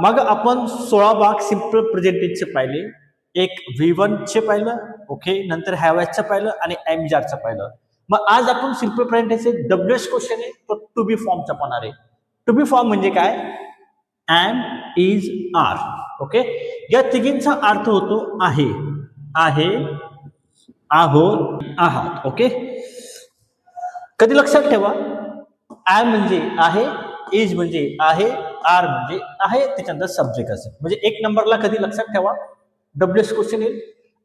मग आपण 16 भाग सिंपल प्रेझेंट टेन्सचे पाहिले. एक V1 चे पाहिलं, ओके, नंतर हॅवचं पाहिलं आणि एम जारचं पाहिलं. मग आज आपण सिंपल प्रेझेंट टेन्सचे WH क्वेश्चन आहे तो टू बी फॉर्मचा पाहणार आहे. टू बी फॉर्म म्हणजे काय? M, is, R. ओके, या तिघींचा अर्थ होतो आहे, आहे, आहोत, आहात. ओके, कधी लक्षात ठेवा, एम म्हणजे आहे, इज म्हणजे आहे, आर म्हणजे आहे, त्याच्यानंतर सब्जेक्ट असेल. म्हणजे एक नंबरला कधी लक्षात ठेवा WH क्वेश्चन येईल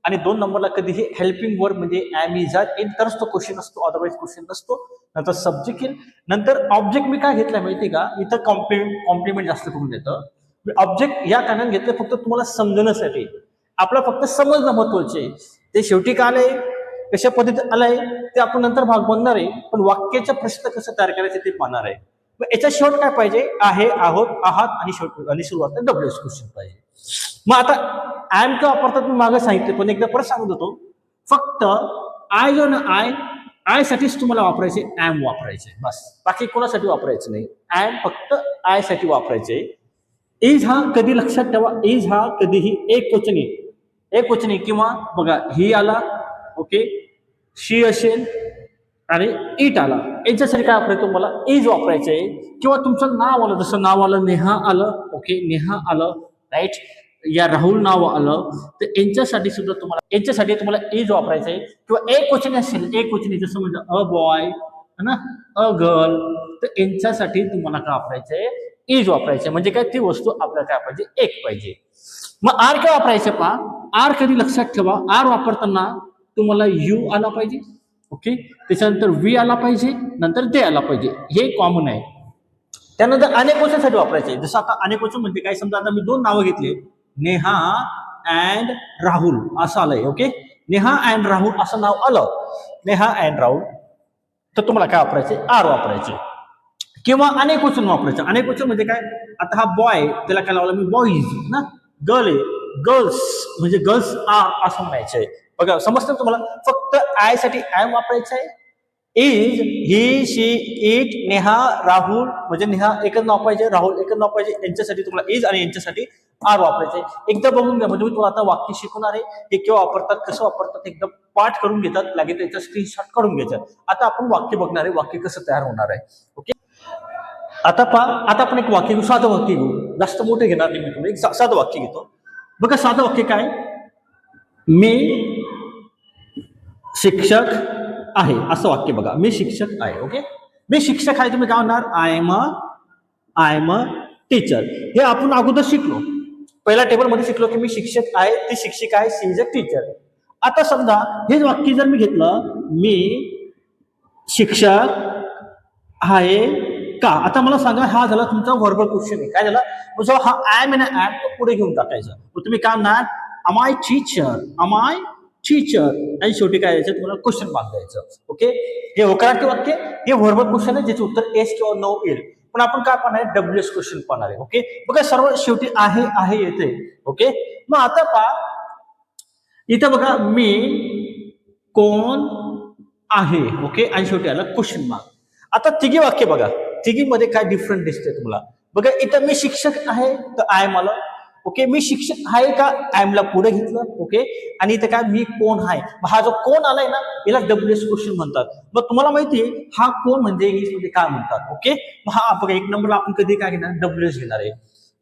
आणि 2 नंबरला कधीही हेल्पिंग वर्ब म्हणजे एम, इज, आर येईल तरच तो क्वेश्चन असतो, अदरवाईज क्वेश्चन नसतो. नंतर सब्जेक्ट येईल, नंतर ऑब्जेक्ट. मी काय घेतलं माहिती का, इथं कॉम्प्लिमेंट जास्त करून देतं. ऑब्जेक्ट या कारणाने घेतलं फक्त तुम्हाला समजण्यासाठी, आपला फक्त समजणं महत्वाचे आहे. ते शेवटी का आलंय, कशा पद्धतीत आलंय ते आपण नंतर भाग बनणार आहे, पण वाक्याचा प्रश्न कसं तयार करायचं ते पाहणार आहे. मग याच्या शेवट काय पाहिजे? आहे, आहोत, आहात आणि शेवट आणि सुरुवात WH क्वेश्चन पाहिजे. मग आता एम का वापरतात मी मागे सांगितले, पण एकदा परत सांगत होतो, फक्त आय जो ना आय साठीच तुम्हाला वापरायचे, एम वापरायचे बस, बाकी कोणासाठी वापरायचं नाही. एम फक्त आय साठी वापरायचे. इज हा कधी लक्षात ठेवा, इज हा कधीही एक वचनी किंवा बघा ही आला, ओके, शी असेल आणि इट आला, याच्यासाठी काय वापरायचं तुम्हाला? इज वापरायचं आहे. किंवा तुमचं नाव आलं, जसं नाव आलं नेहा आलं, ओके, नेहा आलं, राईट, या राहुल नाव आलं, तर यांच्यासाठी सुद्धा तुम्हाला इज वापरायचं आहे. किंवा एक वचनी असेल, एक वचनी जसं म्हणजे अ बॉय है ना, अ गर्ल, तर यांच्यासाठी तुम्हाला काय वापरायचंय? इज वापरायचं. म्हणजे काय, ती वस्तू आपल्याला काय पाहिजे? एक पाहिजे. मग आर काय वापरायचं पहा, आर कधी लक्षात ठेवा, आर वापरताना तुम्हाला यू आला पाहिजे, ओके, त्याच्यानंतर वी आला पाहिजे, नंतर दे आला पाहिजे, हे कॉमन आहे. त्यानंतर अनेक वचनसाठी वापरायचे. जसं आता अनेक वचन म्हणजे काय, समजा आता मी 2 नावं घेतले, नेहा अँड राहुल असं आलंय, ओके, नेहा अँड राहुल असं नाव आलं, नेहा अँड राहुल, तर तुम्हाला काय वापरायचे? आर वापरायचे. किंवा अनेक वचन वापरायचं. अनेक वचन म्हणजे काय, आता हा बॉय, त्याला काय लावलं मी? बॉईज ना, गर्ल आहे, गर्ल्स म्हणजे गर्ल्स आर असं म्हणायचंय. बघा, समजतं तुम्हाला? फक्त आय साठी एम वापरायचं आहे. Is, he, she, it, Neha, Rahul म्हणजे नेहा एकच नाव पाहिजे, राहुल एकच नाव पाहिजे, यांच्यासाठी तुम्हाला इज आणि यांच्यासाठी आर वापरायचे. एकदा बघून घ्या, म्हणजे मी तुम्हाला आता वाक्य शिकवणार आहे, हे केव्हा वापरतात, कसं वापरतात, एकदम पाठ करून घेतात, लगेच त्याचा स्क्रीनशॉट काढून घ्यायचं. आता आपण वाक्य बघणार आहे, वाक्य कसं तयार होणार आहे. ओके, आता आपण एक वाक्य घेऊ, साधं वाक्य घेऊ, जास्त मोठे घेणार नाही मी, तुम्ही एक साधं वाक्य घेतो. बघा, साधं वाक्य काय, मी शिक्षक आहे असं वाक्य बघा, मी शिक्षक आहे. ओके, मी शिक्षक आहे, तुम्ही काय म्हणणार? I am a teacher. हे आपण अगोदर शिकलो, पहिल्या टेबल मध्ये शिकलो की मी शिक्षक आहे, ती शिक्षिका आहे, शी इज अ टीचर. आता समजा हेच वाक्य जर मी घेतलं, मी शिक्षक आहे का, आता मला सांगा, हा झाला तुमचा व्हर्बल क्वेश्चन आहे. काय झाला? म्हणजे हा आय एम तो पुढे घेऊन टाकायचा. तुम्ही काय म्हणणार? एम आय टीचर, आणि शेवटी काय द्यायचं तुम्हाला? क्वेश्चन मार्क द्यायचं. ओके, हे होकारार्थी वाक्य, हे व्हर्बल क्वेश्चन आहे ज्याचे उत्तर येस किंवा नो येईल. पण आपण काय पाहणार आहे? WH क्वेश्चन पाहणार आहे. ओके, बघा, सर्व शेवटी आहे येते. ओके, मग आता पहा इथं बघा, मी कोण आहे, ओके, आणि शेवटी आला क्वेश्चन मार्क. आता तिघी वाक्य बघा, तिघीमध्ये काय डिफरंट दिसतंय तुम्हाला? बघा, इथं मी शिक्षक आहे तर आय एम आलं, ओके, मी शिक्षक आहे का, आय एम ला पुढे घेतलं, ओके, आणि इथं काय, मी कोण आहे, हा जो कोण आलाय ना, याला WH क्वेश्चन म्हणतात. मग तुम्हाला माहितीये हा कोण म्हणजे इंग्लिश मध्ये काय म्हणतात? ओके, हा बघा, एक नंबरला आपण कधी काय घेणार? WH घेणार आहे.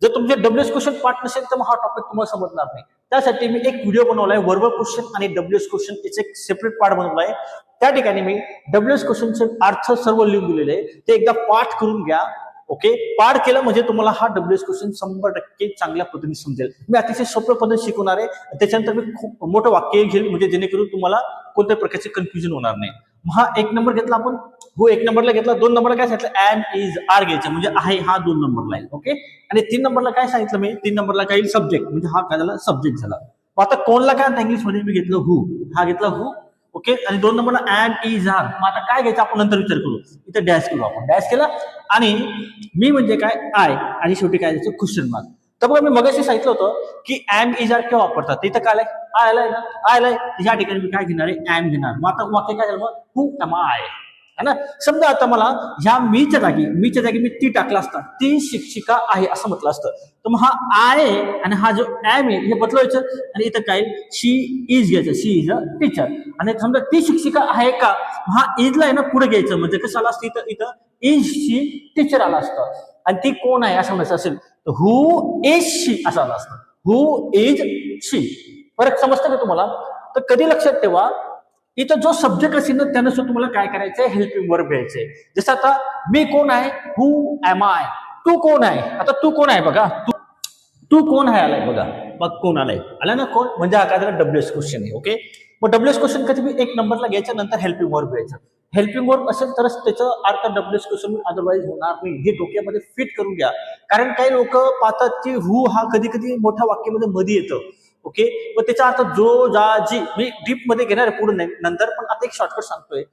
जर तुमचे WH क्वेश्चन पाठ नसेल तर मग हा टॉपिक तुम्हाला समजणार नाही. त्यासाठी मी एक व्हिडिओ बनवलाय, व्हर्बल क्वेश्चन आणि WH क्वेश्चन याचे एक सेपरेट पार्ट बनवलाय. त्या ठिकाणी मी WH क्वेश्चनचे अर्थ सर्व लिहून दिलेले, ते एकदा पाठ करून घ्या. ओके, पाठ केलं म्हणजे तुम्हाला हा WH क्वेश्चन 100% चांगल्या पद्धतीने समजेल. मी अतिशय सोप्या पद्धतीने शिकवणार आहे. त्याच्यानंतर मी खूप मोठं वाक्य घेईल, म्हणजे जेणेकरून तुम्हाला कोणत्या प्रकारचे कन्फ्युजन होणार नाही. हा एक नंबर घेतला आपण, हो, एक नंबरला घेतला. 2 नंबरला काय सांगितलं? एम, इज, आर घ्यायचं, म्हणजे आहे हा 2 नंबरला आहे. ओके, आणि 3 नंबरला काय सांगितलं मी? 3 नंबरला काय? सब्जेक्ट, म्हणजे हा काय झाला? सब्जेक्ट झाला. आता कोणला काय इंग्लिश मध्ये मी घेतलं? हु, हा घेतला हु. ओके, आणि 2 नंबरला एम, इज, आर. मग आता काय घ्यायचं आपण नंतर विचार करू. इथं डॅश करू आपण, डॅश केला, आणि मी म्हणजे काय? आय, आणि शेवटी काय द्यायचं? Question mark. तर बघा, मी मगाशी सांगितलं होतं की एम, इज, आर केव्हा वापरतात. इथं काय आय आलाय ना, आय आलाय, या ठिकाणी मी काय घेणार आहे? एम घेणार. मग आता वाक्य काय झालं? हु एम आय, है ना. समजा आता मला ह्या मीच्या जागी मी ती टाकला असता, ती शिक्षिका आहे असं म्हटलं असतं, तर मग हा आहे आणि हा जो एम आहे हे बदलवायचं आणि इथं काय शी इज घ्यायचं, शी इज अ टीचर. आणि समजा ती शिक्षिका आहे का, हा इजला आहे ना पुढे घ्यायचं, म्हणजे कसं आलं असतं इथं इथं इज शी टीचर आला असतं. आणि ती कोण आहे असं म्हणायचं असेल तर हु इज शी असं आलं असतं, हु इज शी. फरक समजतं का तुम्हाला. तर कधी लक्षात ठेवा, इथं जो सब्जेक्ट असेल ना त्यानं सुद्धा तुम्हाला काय करायचंय, हेल्पिंग वर्ब घ्यायचंय. जसं आता मी कोण आहे, हु एम आय. तू कोण आहे, आता तू कोण आहे बघा, तू कोण आहे आलाय बघा, मग कोण आलाय, आला ना कोण, म्हणजे हा काय डब्ल्यूएस क्वेश्चन आहे. ओके, मग डब्ल्यूएस क्वेश्चन कधी मी एक नंबरला घ्यायच्या, नंतर हेल्पिंग वर्ब घ्यायचं. हेल्पिंग वर्ब असेल तरच त्याचा अर्थ डब्ल्यूएस क्वेश्चन, अदरवाईज होणार नाही. हे डोक्यामध्ये फिट करून घ्या. कारण काही लोक पाहतात की हु हा कधी कधी मोठ्या वाक्यामध्ये मध्ये येतं. ओके, मग त्याचा अर्थ जो जा जी मी डीप मध्ये घेणार आहे पुढे नंतर, पण आता एक शॉर्टकट सांगतोय.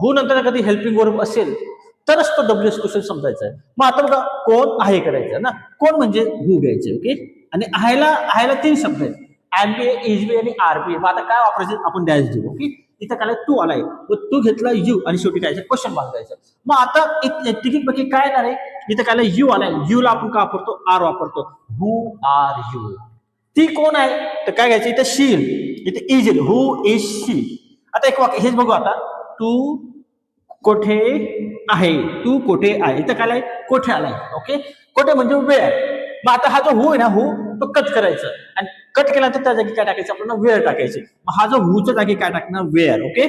हु नंतर कधी हेल्पिंग वर्ब असेल तरच तो डब्ल्यूएस क्वेश्चन समजायचा आहे. मग आता बघा कोण आहे करायचं ना, कोण म्हणजे हु घ्यायचे. ओके, आणि आहेला 3 शब्द आहेत, एम बी इज बी आणि आर बी. मग आता काय वापरायचं, आपण डॅश देऊ. ओके, इथं काय तू आलाय, मग तू घेतला यू आणि शेवटी काय क्वेश्चन बांधायचं. मग आता तिकीट बाकी काय येणार आहे, इथं काय यू आलाय, यू ला आपण काय वापरतो, आर वापरतो. हु आर यू. ती कोण आहे तर काय घ्यायचं, इथं शी, इथे इज येईल, हु इज शी. आता एक वाक्य हेच बघू आता, तू कोठे आहे, तू कोठे आहे, इथं काय कोठे आलाय. ओके, कोठे म्हणजे वेळ. मग आता हा जो हु आहे ना, हु तो कट करायचं आणि कट केल्यानंतर त्या जागी काय टाकायचं, आपल्याला वेळ टाकायची. मग हा जो हुच्या जागी काय टाकणार, वेळ. ओके,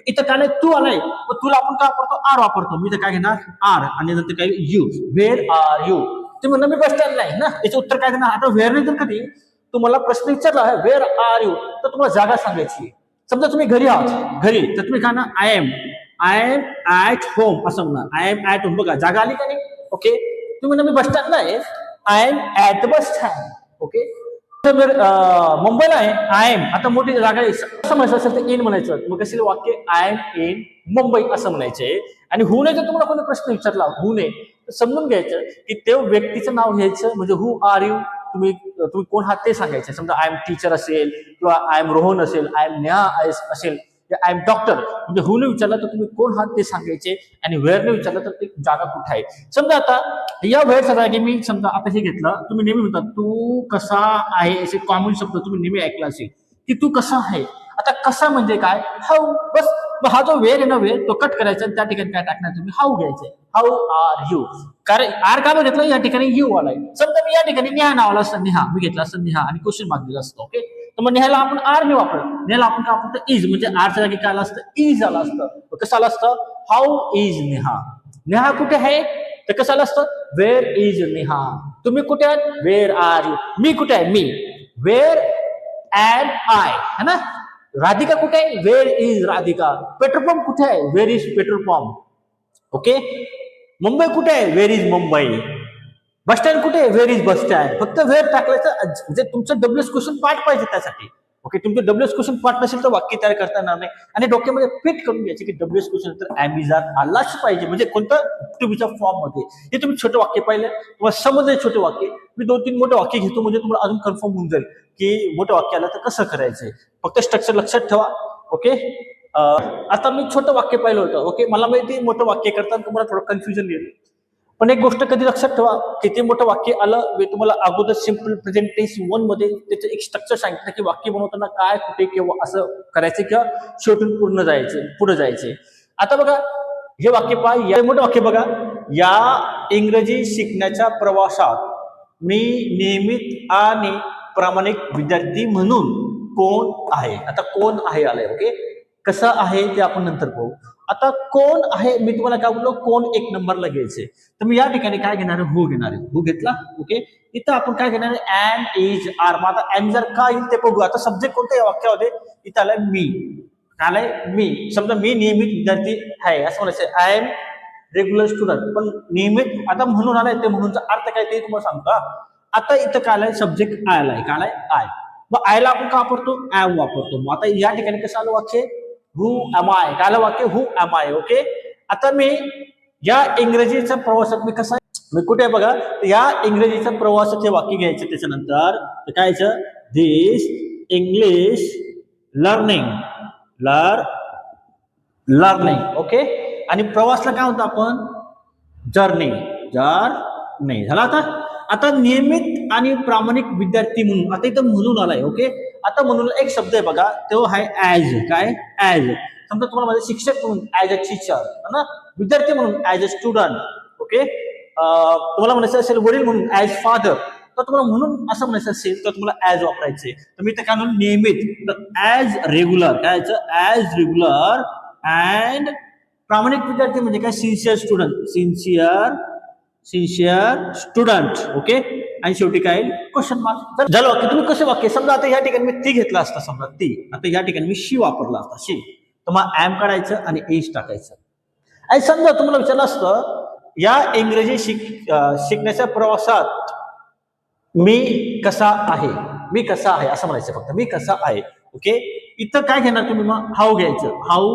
इथं काय तू आलाय, मग तुला आपण काय वापरतो, आर वापरतो. मी इथं काय घेणार, आर, आणि नंतर काय यू, वेअर आर यू. ते म्हणणं मी बस स्टँड नाही ना, याचं उत्तर काय देणार. आता वेअर नाही तर कधी तुम्हाला प्रश्न विचारला आहे वेअर आर यू, तर तुम्हाला जागा सांगायची. समजा तुम्ही घरी आहात, घरी, तर तुम्ही काय ना आय एम ऍट होम असं म्हणा. आय एम ऍट होम, बघा जागा आली का नाही. ओके, तुम्ही मी बस स्टँडला आहे, I am at bus stand. Okay, मुंबईला आहे, आय एम, आता मोठी जागा असं म्हणायचं असेल तर इन म्हणायचं. मग कसे वाक्य, आय एम इन मुंबई असं म्हणायचे. आणि हु नाही तर तुम्हाला कोणी प्रश्न विचारला हु ने, तर समजून घ्यायचं की ते व्यक्तीचं नाव घ्यायचं, म्हणजे हु आर यू, तुम्ही कोण आहात ते सांगायचे. समजा आय एम टीचर असेल, किंवा आय एम रोहन असेल, आय एम नेहा असेल, आय एम डॉक्टर, म्हणजे हु ने विचारलं तर तुम्ही कोण आहात ते सांगायचे. आणि वेअर ने विचारलं तर ते जागा कुठे आहे. समजा आता या वेळेच्या जागी मी समजा आता हे घेतलं, तुम्ही नेहमी म्हणतात तू कसा आहे, असे कॉमन शब्द तुम्ही नेहमी ऐकला असेल की तू कसा आहे. आता कसा म्हणजे काय, हाऊ. बस हा जो वेळ आहे ना, वेळ तो कट करायचा आणि त्या ठिकाणी काय टाकणार, तुम्ही हाऊ घ्यायचंय, हाऊ आर यू. कारण आर का घेतलं, या ठिकाणी यू आलाय. समजा मी या ठिकाणी नेहा नावाला असतं, नेहा मी घेतला असतं नेहा आणि क्वेश्चन मार्क दिला असतं. ओके, तर मग नेहाला आपण आर ने वापरत, नेहाला आपण काय वापरतो, इज, म्हणजे आरच्या जागी काय आलं असतं, इज आलं असतं. कसं आलं असतं, हाऊ इज नेहा. नेहा कुठे आहे तर कसं आलं असतं, वेअर इज नेहा. तुम्ही कुठे आहात, वेअर आर यू. मी कुठे आहे, मी, वेअर एम आय, है ना. राधिका कुठे आहे, where is Radhika. Petrol pump कुठे आहे, where is petrol pump. Okay, Mumbai कुठे आहे, where is Mumbai. Bus stand कुठे आहे, वेअर इज बस स्टँड. फक्त वेअर टाकल्याचं, म्हणजे तुमचं डब्ल्यूएस क्वेश्चन पाठ पाहिजे त्यासाठी. ओके, तुमचं डब्ल्यूएस क्वेश्चन पाठ नसेल तर वाक्य तयार करता येणार नाही. आणि डोक्यामध्ये फिट करून घ्यायचे की डब्ल्यूएस क्वेश्चन तर ॲमिजार आलाच पाहिजे, म्हणजे कोणतं तुम्हीच्या फॉर्म मध्ये. हे तुम्ही छोटे वाक्य पाहिलं, तुम्हाला समजले छोटे वाक्य. मी 2-3 मोठे वाक्य घेतो, म्हणजे तुम्हाला अजून कन्फर्म होऊन जाईल की मोठं वाक्य आलं तर कसं करायचंय. फक्त स्ट्रक्चर लक्षात ठेवा. ओके, आता मी छोटं वाक्य पाहिलं होतं. ओके, मला माहिती मोठं वाक्य करताना तुम्हाला थोडं कन्फ्युजन येईल, पण एक गोष्ट कधी लक्षात ठेवा, किती मोठं वाक्य आलं, मी तुम्हाला अगोदर सिम्पल प्रेझेंट टेन्स 1 मध्ये त्याचं एक स्ट्रक्चर सांगितलं की वाक्य बनवताना काय, कुठे, केव्हा असं करायचं किंवा शेवटून पुढे जायचे. आता बघा हे वाक्य पहा, या मोठं वाक्य बघा, या इंग्रजी शिकण्याच्या प्रवासात मी नियमित आणि प्रामाणिक विद्यार्थी म्हणून कोण आहे. आता कोण आहे आलंय. ओके, कसं आहे ते आपण नंतर पाहू. आता कोण आहे, मी तुम्हाला काय बोललो, कोण एक नंबरला घ्यायचे. तर मी या ठिकाणी काय घेणार आहे, हु घेणार आहे. हु घेतला. ओके, इथं आपण काय घेणार आहे, एम इज आर. मग आता एम जर का येईल ते बघू. आता सब्जेक्ट कोणत्या या वाक्यामध्ये, इथं आलाय मी. काय आलाय, मी. समजा मी नियमित विद्यार्थी आहे असं म्हणायचं, आय एम रेग्युलर स्टुडंट. पण नियमित आता म्हणून आलाय, ते म्हणूनचा अर्थ काय ते तुम्हाला सांगतो. आता इथं काय आलाय, सब्जेक्ट आय आलाय. काय आलाय, आय. मग आयला आपण काय वापरतो, एम वापरतो. मग आता या ठिकाणी कसं आलं वाक्य, हु एम आय. काय आलं वाक्य, हु एम आय. ओके, आता मी या इंग्रजीच्या प्रवासात मी कसा, मी कुठे बघा, या इंग्रजीच्या प्रवासाचे वाक्य घ्यायचे. त्याच्यानंतर काय यायचं, दिस इंग्लिश लर्निंग. ओके, आणि प्रवासला काय होतं आपण जर्नी जर्नी झाला. आता नियमित आणि प्रामाणिक विद्यार्थी म्हणून आता इथं म्हणून आलाय. ओके, आता म्हणून एक शब्द आहे बघा, तो आहे ऍज. काय ऍज? समजा तुम्हाला माझे शिक्षक म्हणून ऍज अ टीचर ना, विद्यार्थी म्हणून ऍज अ स्टुडंट. ओके, तुम्हाला म्हणायचं असेल वडील म्हणून ऍज फादर, तर तुम्हाला म्हणून असं म्हणायचं असेल तर तुम्हाला ऍज वापरायचे. तर मी त्या काढून नियमित ऍज रेग्युलर. काय ऍज रेग्युलर. अँड प्रामाणिक विद्यार्थी म्हणजे काय sincere student. Sincere student. Okay, आणि शेवटी काय क्वेश्चन मार्क. झालं वाक्य. तुम्ही कसे वाक्य समजा आता या ठिकाणी मी ती घेतला असता, समजा ती, आता या ठिकाणी मी शी वापरला असता. शी, तर मग ऍम काढायचं आणि एज टाकायचं. आणि समजा तुम्हाला विचारलं असतं या इंग्रजी शिकण्याच्या प्रवासात मी कसा आहे, मी कसा आहे असं म्हणायचं फक्त, मी कसा आहे. ओके, इथं काय घेणार तुम्ही मग हाऊ घ्यायचं. हाऊ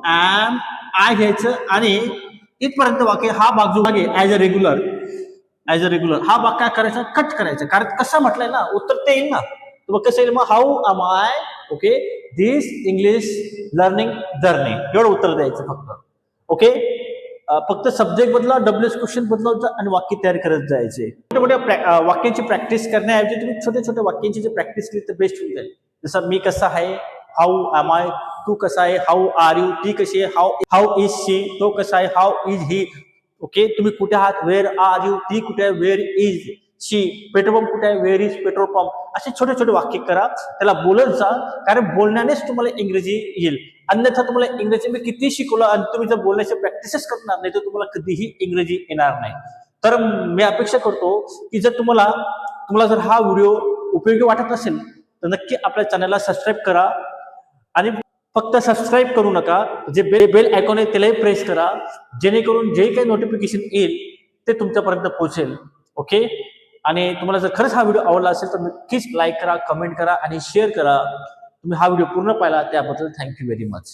ऍम आय घ्यायचं आणि इथपर्यंत वाक्य. हा भाग जो आहे as a regular, as a regular हा भाग काय करायचा कट करायचा, कारण कसं म्हटलंय ना उत्तर ते येईल ना. तर मग कसं येईल मग how am I okay this English learning journey, एवढं उत्तर द्यायचं फक्त. ओके, फक्त सब्जेक्ट बदला, डब्ल्यूएस क्वेश्चन बदलायचं आणि वाक्य तयार करत जायचे. मोठ्या मोठ्या वाक्यांची प्रॅक्टिस करण्याऐवजी तुम्ही छोट्या छोट्या वाक्यांची जर प्रॅक्टिस केली तर बेस्ट होईल. जसं मी कसा आहे, हाऊ एम आय, तू कसा आहे, हाऊ आर यू, ती कशी आहे, हाऊ इज शी, तो कसा आहे, हाऊ इज ही. ओके, तुम्ही कुठे आहात, वेअर आर यू, ती कुठे आहे, where is she, petrol pump कुठे आहे, वेअर इज पेट्रोल पंप. असे छोटे छोटे वाक्य करा, त्याला बोलत जा, कारण बोलण्यानेच तुम्हाला इंग्रजी येईल. अन्यथा तुम्हाला इंग्रजी मी किती शिकवलं आणि तुम्ही जर बोलण्याची प्रॅक्टिसच करणार नाही तर तुम्हाला कधीही इंग्रजी येणार नाही. तर मी अपेक्षा करतो की जर तुम्हाला जर हा व्हिडिओ उपयोगी वाटत असेल तर नक्की आपल्या चॅनलला सबस्क्राईब करा. आणि फक्त सबस्क्राईब करू नका, जे बेल आयकॉन आहे त्यालाही प्रेस करा, जेणेकरून जे काही नोटिफिकेशन येईल ते तुमच्यापर्यंत पोहोचेल. ओके, आणि तुम्हाला जर खरंच हा व्हिडिओ आवडला असेल तर नक्कीच लाईक करा, कमेंट करा आणि शेअर करा. तुम्ही हा व्हिडिओ पूर्ण पाहिला त्याबद्दल थँक्यू व्हेरी मच.